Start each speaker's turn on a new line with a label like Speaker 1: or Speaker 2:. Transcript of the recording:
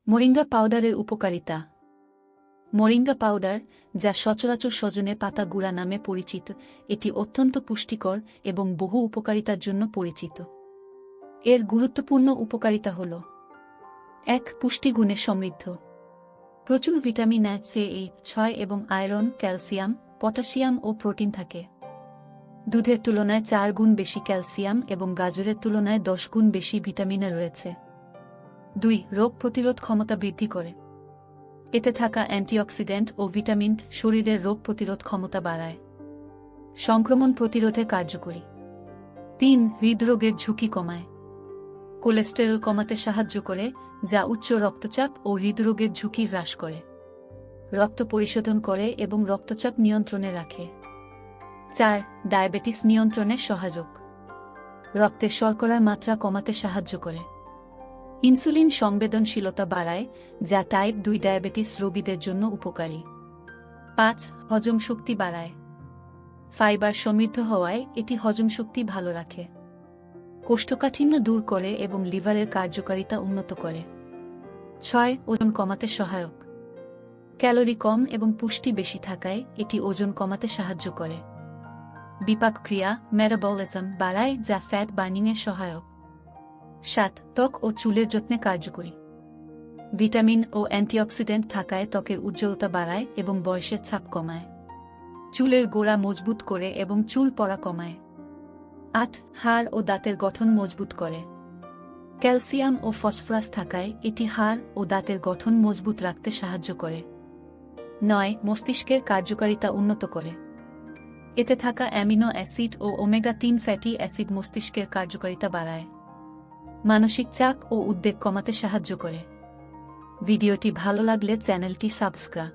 Speaker 1: Moringa পাউডারের উপকারিতা। Moringa powder, যা সচরাচর সজনে পাতা গুঁড়া নামে পরিচিত, এটি অত্যন্ত পুষ্টিকর এবং বহু উপকারিতার জন্য পরিচিত। এর গুরুত্বপূর্ণ উপকারিতা হল: ১. পুষ্টিগুণে সমৃদ্ধ। প্রচুর ভিটামিন এ, সি, ই, 6 এবং আয়রন, ক্যালসিয়াম, পটাশিয়াম ও প্রোটিন থাকে। দুধের তুলনায় 4 গুণ বেশি ক্যালসিয়াম এবং গাজরের তুলনায় 10 গুণ বেশি ভিটামিনে রয়েছে। ২. রোগ প্রতিরোধ ক্ষমতা বৃদ্ধি করে। এতে থাকা অ্যান্টিঅক্সিডেন্ট ও ভিটামিন শরীরের রোগ প্রতিরোধ ক্ষমতা বাড়ায়। সংক্রমণ প্রতিরোধে কার্যকরী। ৩. হৃদরোগের ঝুঁকি কমায়। কোলেস্টেরল কমাতে সাহায্য করে, যা উচ্চ রক্তচাপ ও হৃদরোগের ঝুঁকি হ্রাস করে। রক্ত পরিশোধন করে এবং রক্তচাপ নিয়ন্ত্রণে রাখে। ৪. ডায়াবেটিস নিয়ন্ত্রণে সহায়ক। রক্তে শর্করার মাত্রা কমাতে সাহায্য করে। ইনসুলিন সংবেদনশীলতা বাড়ায়, যা টাইপ 2 ডায়াবেটিস রোগীদের জন্য উপকারী। ৫. হজম শক্তি বাড়ায়। ফাইবার সমৃদ্ধ হওয়ায় এটি হজম শক্তি ভালো রাখে। কোষ্ঠকাঠিন্য দূর করে এবং লিভারের কার্যকারিতা উন্নত করে। ৬. ওজন কমাতে সহায়ক। ক্যালোরি কম এবং পুষ্টি বেশি থাকায় এটি ওজন কমাতে সাহায্য করে। বিপাক ক্রিয়া মেটাবলিজম বাড়ায়, যা ফ্যাট বার্নিংয়ে সহায়ক। ৭. ত্বক ও চুলের যত্নে কার্যকরী। ভিটামিন ও অ্যান্টিঅক্সিডেন্ট থাকায় ত্বকের উজ্জ্বলতা বাড়ায় এবং বয়সের ছাপ কমায়। চুলের গোড়া মজবুত করে এবং চুল পড়া কমায়। ৮. হাড় ও দাঁতের গঠন মজবুত করে। ক্যালসিয়াম ও ফসফরাস থাকায় এটি হাড় ও দাঁতের গঠন মজবুত রাখতে সাহায্য করে। ৯. মস্তিষ্কের কার্যকারিতা উন্নত করে। এতে থাকা অ্যামিনো অ্যাসিড ও ওমেগা-3 ফ্যাটি অ্যাসিড মস্তিষ্কের কার্যকারিতা বাড়ায়। মানসিক চাপ ও উদ্বেগ কমাতে সাহায্য করে। ভিডিওটি ভালো লাগলে চ্যানেলটি সাবস্ক্রাইব